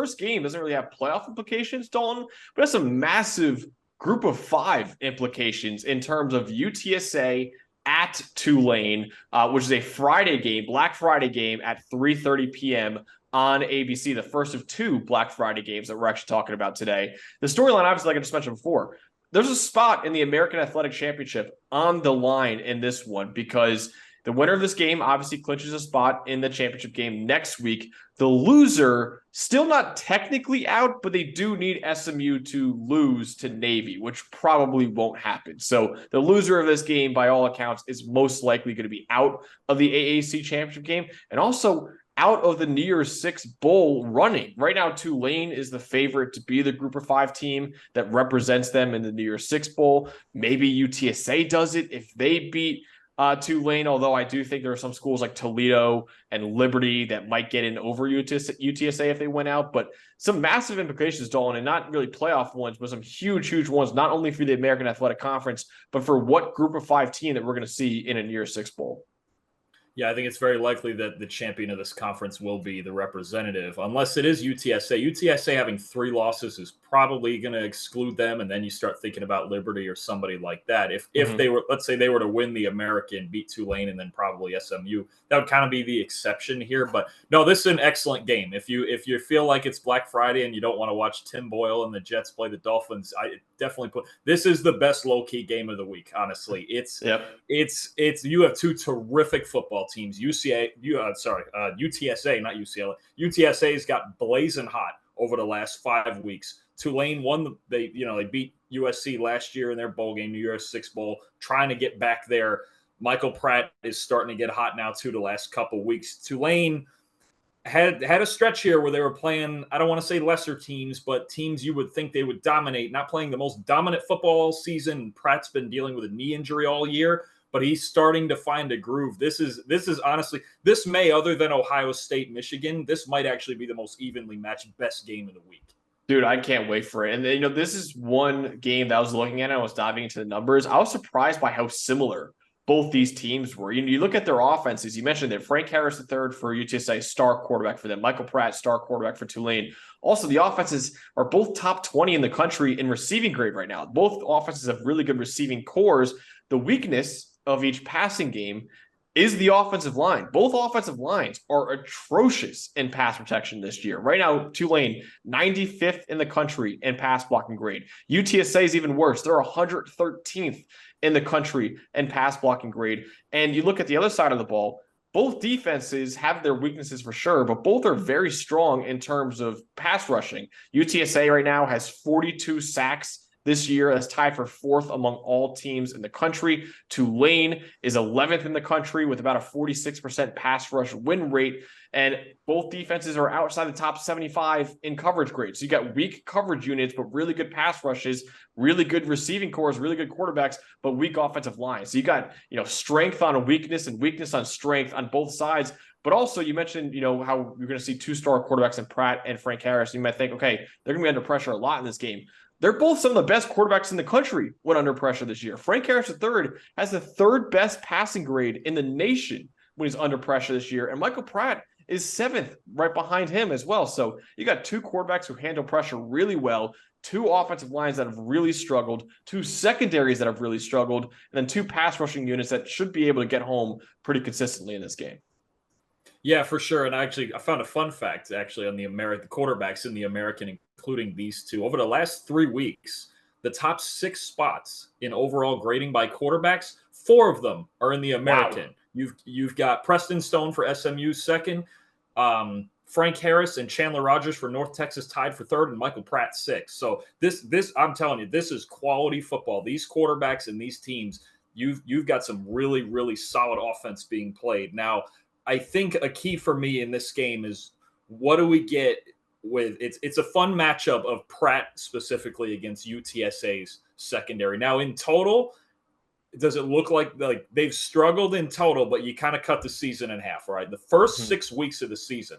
first game doesn't really have playoff implications, Dalton, but it has some massive group of 5 implications in terms of UTSA at Tulane, which is a Friday game, Black Friday game at 3:30 p.m. on ABC, the first of 2 Black Friday games that we're actually talking about today. The storyline, obviously, like I just mentioned before, there's a spot in the American Athletic Championship on the line in this one because the winner of this game obviously clinches a spot in the championship game next week. The loser still not technically out, but they do need SMU to lose to Navy, which probably won't happen. So the loser of this game, by all accounts, is most likely going to be out of the AAC championship game and also out of the New Year's Six Bowl running. Right now, Tulane is the favorite to be the Group of 5 team that represents them in the New Year's Six Bowl. Maybe UTSA does it if they beat Tulane, although I do think there are some schools like Toledo and Liberty that might get in over UTSA if they went out. But some massive implications, Dalton, and not really playoff ones, but some huge, huge ones, not only for the American Athletic Conference, but for what Group of 5 team that we're going to see in a New Year's Six Bowl. Yeah, I think it's very likely that the champion of this conference will be the representative, unless it is UTSA. UTSA having 3 losses is probably going to exclude them, and then you start thinking about Liberty or somebody like that. If they were, let's say they were to win the American, beat Tulane, and then probably SMU, that would kind of be the exception here. But no, this is an excellent game. If you feel like it's Black Friday and you don't want to watch Tim Boyle and the Jets play the Dolphins, I definitely put this is the best low key game of the week. Honestly, it's you have 2 terrific football teams. UTSA, not UCLA. UTSA's got blazing hot over the last 5 weeks. Tulane won. They beat USC last year in their bowl game, New Year's Six Bowl, trying to get back there. Michael Pratt is starting to get hot now too. The last couple weeks, Tulane had a stretch here where they were playing, I don't want to say lesser teams, but teams you would think they would dominate, not playing the most dominant football all season. Pratt's been dealing with a knee injury all year, but he's starting to find a groove. This is honestly, this may, other than Ohio State, Michigan, this might actually be the most evenly matched best game of the week. Dude, I can't wait for it. And, this is one game that I was looking at and I was diving into the numbers. I was surprised by how similar both these teams were. You look at their offenses. You mentioned that Frank Harris III for UTSA, star quarterback for them. Michael Pratt, star quarterback for Tulane. Also, the offenses are both top 20 in the country in receiving grade right now. Both offenses have really good receiving cores. The weakness of each passing game is the offensive line. Both offensive lines are atrocious in pass protection this year. Right now, Tulane, 95th in the country in pass blocking grade. UTSA is even worse. They're 113th in the country in pass blocking grade. And you look at the other side of the ball, both defenses have their weaknesses for sure, but both are very strong in terms of pass rushing. UTSA right now has 42 sacks this year, as tied for 4th among all teams in the country. Tulane is 11th in the country with about a 46% pass rush win rate. And both defenses are outside the top 75 in coverage grade. So you got weak coverage units, but really good pass rushes, really good receiving cores, really good quarterbacks, but weak offensive lines. So you got, strength on a weakness and weakness on strength on both sides. But also you mentioned, how you're going to see 2-star quarterbacks in Pratt and Frank Harris. You might think, okay, they're going to be under pressure a lot in this game. They're both some of the best quarterbacks in the country when under pressure this year. Frank Harris III has the 3rd best passing grade in the nation when he's under pressure this year. And Michael Pratt is 7th right behind him as well. So you got 2 quarterbacks who handle pressure really well, 2 offensive lines that have really struggled, 2 secondaries that have really struggled, and then 2 pass rushing units that should be able to get home pretty consistently in this game. Yeah, for sure. And I found a fun fact on the quarterbacks in the American, including these 2. Over the last 3 weeks, the top 6 spots in overall grading by quarterbacks, 4 of them are in the American. Wow. You've got Preston Stone for SMU 2nd, Frank Harris and Chandler Rogers for North Texas tied for 3rd, and Michael Pratt 6th. So this I'm telling you, this is quality football. These quarterbacks and these teams, you've got some really, really solid offense being played. Now, I think a key for me in this game is what do we get with it's a fun matchup of Pratt specifically against UTSA's secondary. Now, in total, does it look like they've struggled in total, but you kind of cut the season in half, right? The first 6 weeks of the season,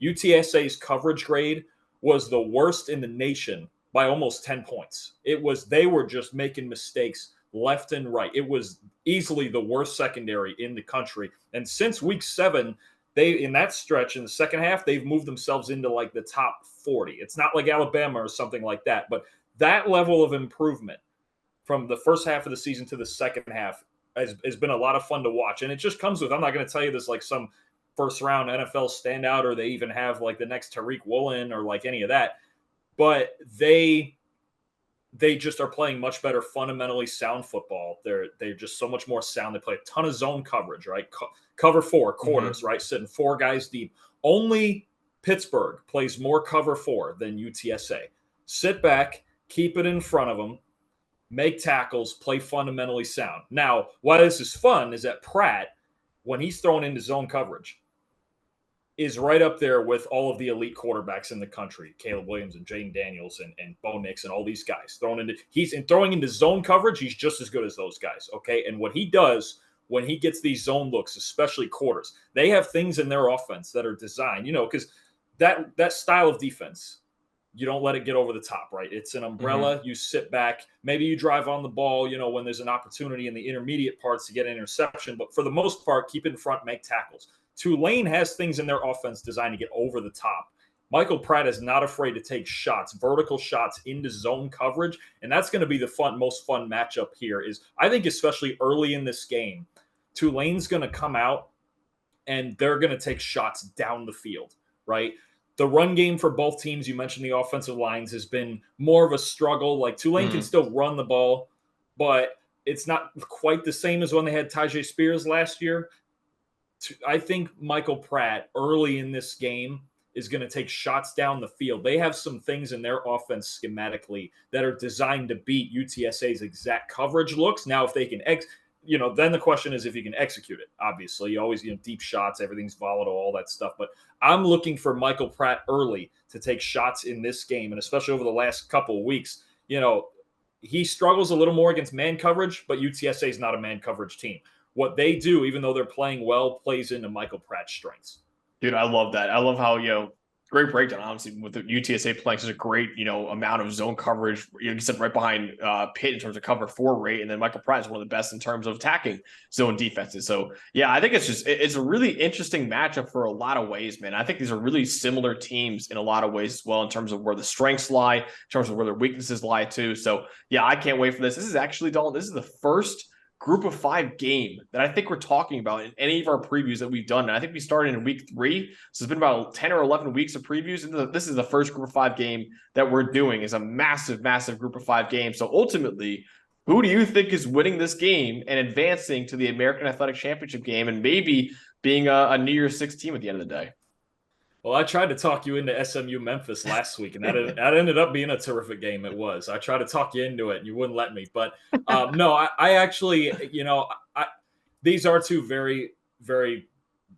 UTSA's coverage grade was the worst in the nation by almost 10 points. They were just making mistakes left and right. It was easily the worst secondary in the country. And since week 7, they in that stretch in the second half, they've moved themselves into like the top 40. It's not like Alabama or something like that, but that level of improvement from the first half of the season to the second half has been a lot of fun to watch. And it just comes with, I'm not going to tell you this like some first round NFL standout, or they even have like the next Tariq Woolen or like any of that, but they just are playing much better, fundamentally sound football. They're just so much more sound. They play a ton of zone coverage, right? Cover 4 quarters, right? Sitting 4 guys deep. Only Pittsburgh plays more cover 4 than UTSA. Sit back, keep it in front of them, make tackles, play fundamentally sound. Now, why this is fun is that Pratt, when he's thrown into zone coverage, is right up there with all of the elite quarterbacks in the country, Caleb Williams and Jaden Daniels and Bo Nix and all these guys. Throwing into zone coverage, he's just as good as those guys, okay? And what he does when he gets these zone looks, especially quarters, they have things in their offense that are designed, because that style of defense, you don't let it get over the top, right? It's an umbrella. You sit back. Maybe you drive on the ball, when there's an opportunity in the intermediate parts to get an interception. But for the most part, keep in front, make tackles. Tulane has things in their offense designed to get over the top. Michael Pratt is not afraid to take shots, vertical shots into zone coverage, and that's going to be the most fun matchup here. Is I think especially early in this game, Tulane's going to come out and they're going to take shots down the field, right? The run game for both teams, you mentioned the offensive lines, has been more of a struggle. Like Tulane can still run the ball, but it's not quite the same as when they had Tyjae Spears last year. I think Michael Pratt early in this game is going to take shots down the field. They have some things in their offense schematically that are designed to beat UTSA's exact coverage looks. Now, if they can then the question is if you can execute it. Obviously, you always, deep shots, everything's volatile, all that stuff. But I'm looking for Michael Pratt early to take shots in this game, and especially over the last couple of weeks. He struggles a little more against man coverage, but UTSA is not a man coverage team. What they do, even though they're playing well, plays into Michael Pratt's strengths. Dude, I love that. I love how, great breakdown, honestly, with the UTSA playing such a great, amount of zone coverage. You said right behind Pitt in terms of cover 4 rate, and then Michael Pratt is one of the best in terms of attacking zone defenses. So, yeah, I think it's a really interesting matchup for a lot of ways, man. I think these are really similar teams in a lot of ways as well in terms of where the strengths lie, in terms of where their weaknesses lie too. So, yeah, I can't wait for this. This is actually, Dalton, this is the first Group of 5 game that I think we're talking about in any of our previews that we've done. And I think we started in week 3. So it's been about 10 or 11 weeks of previews. And this is the first Group of 5 game that we're doing. Is a massive, massive Group of 5 game. So ultimately, who do you think is winning this game and advancing to the American Athletic Championship game and maybe being a New Year's Six team at the end of the day? Well, I tried to talk you into SMU Memphis last week, and that ended up being a terrific game. It was. I tried to talk you into it, and you wouldn't let me. But no, I actually, these are two very, very.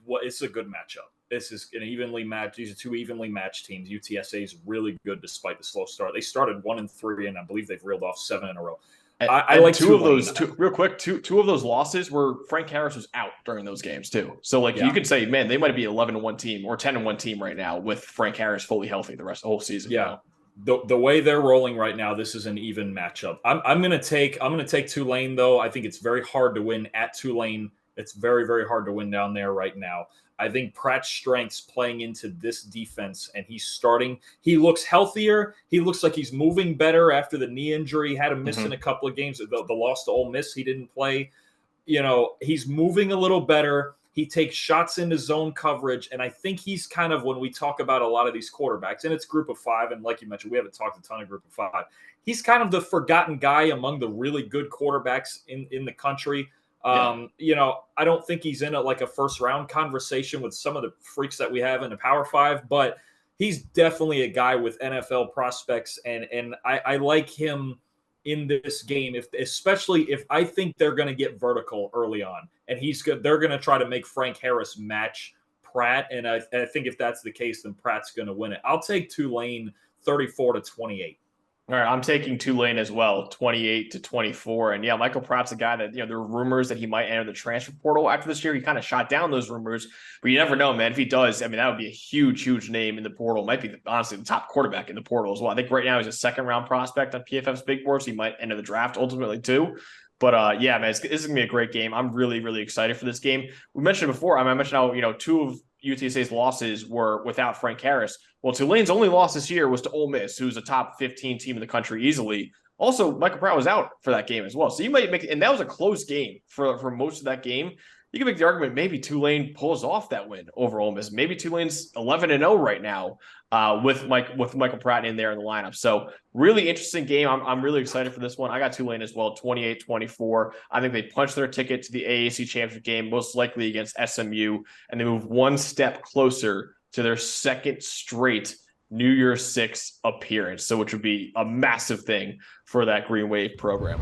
It's a good matchup. This is an evenly matched. These are 2 evenly matched teams. UTSA is really good despite the slow start. They started 1-3, and I believe they've reeled off 7 in a row. I like two of those. Real quick, two of those losses were Frank Harris was out during those games too. So you could say, man, they might be 11-1 team or 10-1 team right now with Frank Harris fully healthy the whole season. Yeah, the way they're rolling right now, this is an even matchup. I'm gonna take Tulane though. I think it's very hard to win at Tulane. It's very, very hard to win down there right now. I think Pratt's strengths playing into this defense, and he looks healthier. He looks like he's moving better after the knee injury. He had him miss in a couple of games. The loss to Ole Miss, he didn't play. He's moving a little better. He takes shots into zone coverage, and I think he's kind of, when we talk about a lot of these quarterbacks, and it's Group of 5, and like you mentioned, we haven't talked a ton of Group of 5. He's kind of the forgotten guy among the really good quarterbacks in the country. I don't think he's in a first round conversation with some of the freaks that we have in the Power 5, but he's definitely a guy with NFL prospects, and I like him in this game, especially if I think they're going to get vertical early on, and they're going to try to make Frank Harris match Pratt, and I think if that's the case, then Pratt's going to win it. I'll take Tulane 34-28. All right, I'm taking Tulane as well, 28-24. And yeah, Michael Pratt's a guy that, there were rumors that he might enter the transfer portal after this year. He kind of shot down those rumors, but you never know, man. If he does, that would be a huge, huge name in the portal. Might be, honestly, the top quarterback in the portal as well. I think right now he's a second-round prospect on PFF's big board, so he might enter the draft ultimately too. But yeah, man, this is going to be a great game. I'm really, really excited for this game. We mentioned before, I mentioned how, two of UTSA's losses were without Frank Harris. Well, Tulane's only loss this year was to Ole Miss, who's a top 15 team in the country easily. Also, Michael Pratt was out for that game as well. So you might make, and that was a close game for most of that game. You can make the argument maybe Tulane pulls off that win over Ole Miss. Maybe Tulane's 11-0 right now with Michael Pratt in there in the lineup. So really interesting game. I'm really excited for this one. I got Tulane as well, 28-24. I think they punched their ticket to the AAC championship game, most likely against SMU, and they move one step closer to their second straight New Year's Six appearance. So which would be a massive thing for that Green Wave program.